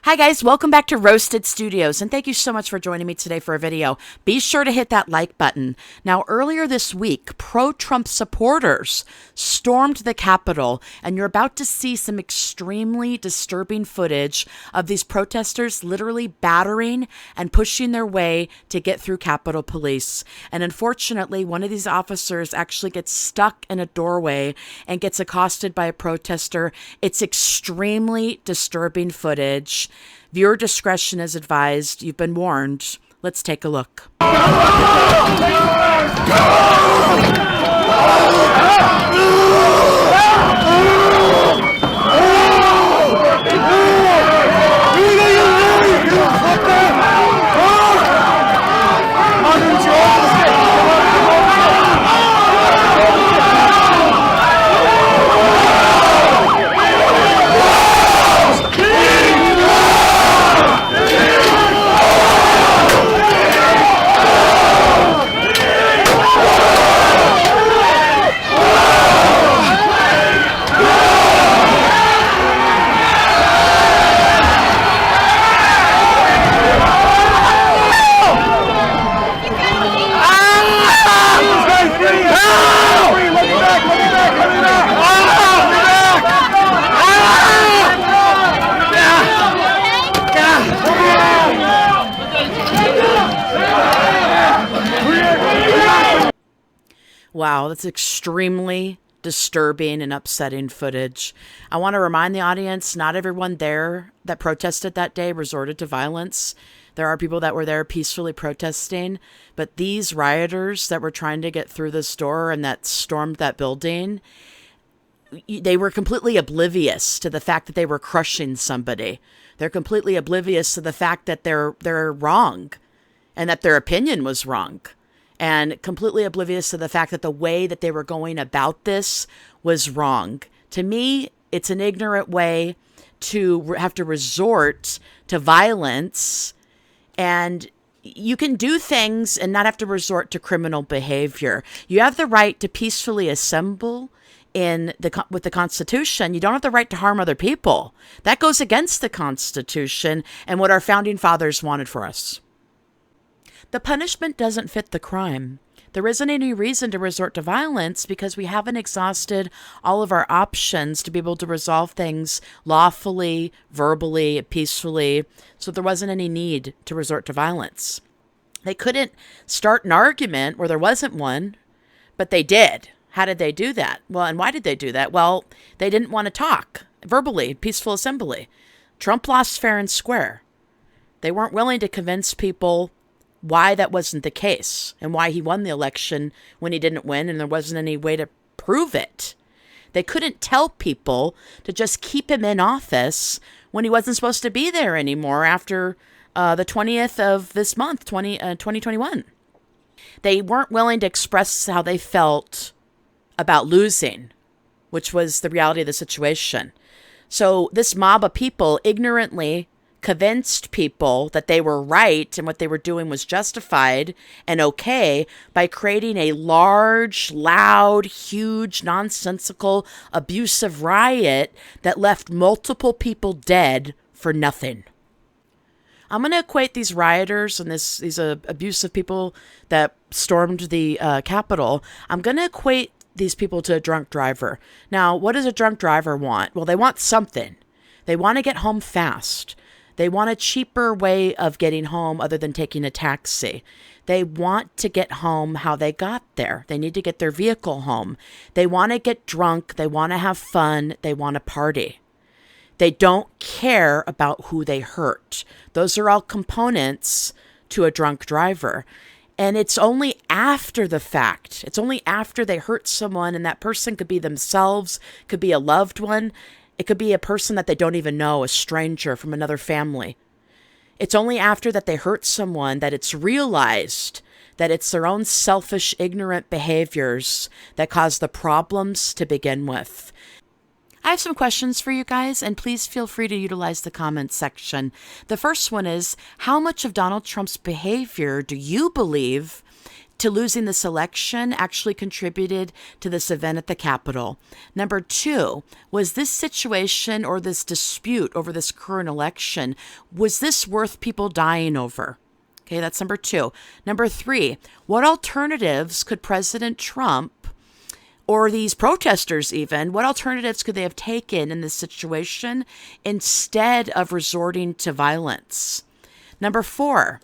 Hi guys, welcome back to Roasted Studios, and thank you so much for joining me today for a video. Be sure to hit that like button. Now, earlier this week, pro-Trump supporters stormed the Capitol, and you're about to see some extremely disturbing footage of these protesters literally battering and pushing their way to get through Capitol Police. And unfortunately, one of these officers actually gets stuck in a doorway and gets accosted by a protester. It's extremely disturbing footage. Viewer discretion is advised. You've been warned. Let's take a look. Wow, that's extremely disturbing and upsetting footage. I want to remind the audience, not everyone there that protested that day resorted to violence. There are people that were there peacefully protesting, but these rioters that were trying to get through this door and that stormed that building, they were completely oblivious to the fact that they were crushing somebody. They're completely oblivious to the fact that they're wrong and that their opinion was wrong. And completely oblivious to the fact that the way that they were going about this was wrong. To me, it's an ignorant way to have to resort to violence, and you can do things and not have to resort to criminal behavior. You have the right to peacefully assemble with the Constitution. You don't have the right to harm other people. That goes against the Constitution and what our founding fathers wanted for us. The punishment doesn't fit the crime. There isn't any reason to resort to violence because we haven't exhausted all of our options to be able to resolve things lawfully, verbally, peacefully, so there wasn't any need to resort to violence. They couldn't start an argument where there wasn't one, but they did. How did they do that? Well, and why did they do that? Well, they didn't want to talk verbally, peaceful assembly. Trump lost fair and square. They weren't willing to convince people why that wasn't the case and why he won the election when he didn't win, and there wasn't any way to prove it. They couldn't tell people to just keep him in office when he wasn't supposed to be there anymore after the 20th of this month, 2021. They weren't willing to express how they felt about losing, which was the reality of the situation. So this mob of people ignorantly convinced people that they were right and what they were doing was justified and okay by creating a large, loud, huge, nonsensical, abusive riot that left multiple people dead for nothing. I'm going to equate these rioters and these abusive people that stormed the Capitol, I'm going to equate these people to a drunk driver. Now, what does a drunk driver want? Well, they want something. They want to get home fast. They want a cheaper way of getting home other than taking a taxi. They want to get home how they got there. They need to get their vehicle home. They want to get drunk. They want to have fun. They want to party. They don't care about who they hurt. Those are all components to a drunk driver. And it's only after the fact. It's only after they hurt someone, and that person could be themselves, could be a loved one. It could be a person that they don't even know, a stranger from another family. It's only after that they hurt someone that it's realized that it's their own selfish, ignorant behaviors that cause the problems to begin with. I have some questions for you guys, and please feel free to utilize the comments section. The first one is, how much of Donald Trump's behavior do you believe to losing this election actually contributed to this event at the Capitol? Number 2, was this situation or this dispute over this current election, was this worth people dying over? Okay, that's number 2. Number 3, what alternatives could President Trump or these protesters even, what alternatives could they have taken in this situation instead of resorting to violence? Number 4,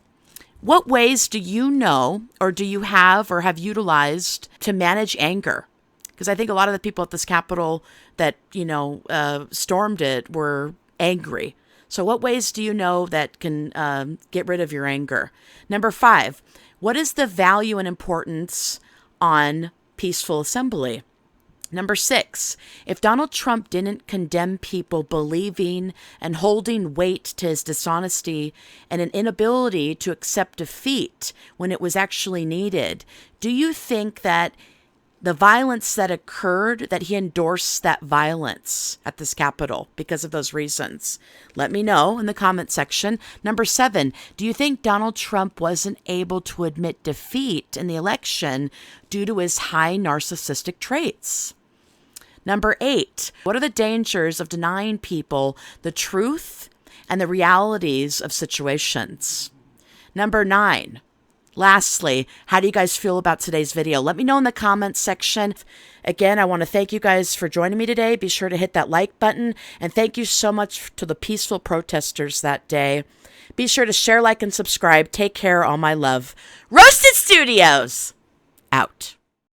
what ways do you know or do you have or have utilized to manage anger? Because I think a lot of the people at this Capitol that, stormed it were angry. So what ways do you know that can get rid of your anger? Number 5, what is the value and importance on peaceful assembly? Number 6, if Donald Trump didn't condemn people believing and holding weight to his dishonesty and an inability to accept defeat when it was actually needed, do you think that the violence that occurred, that he endorsed that violence at this Capitol because of those reasons? Let me know in the comment section. Number 7, do you think Donald Trump wasn't able to admit defeat in the election due to his high narcissistic traits? Number 8, what are the dangers of denying people the truth and the realities of situations? Number 9, lastly, how do you guys feel about today's video? Let me know in the comments section. Again, I want to thank you guys for joining me today. Be sure to hit that like button. And thank you so much to the peaceful protesters that day. Be sure to share, like, and subscribe. Take care. All my love. Roasted Studios, out.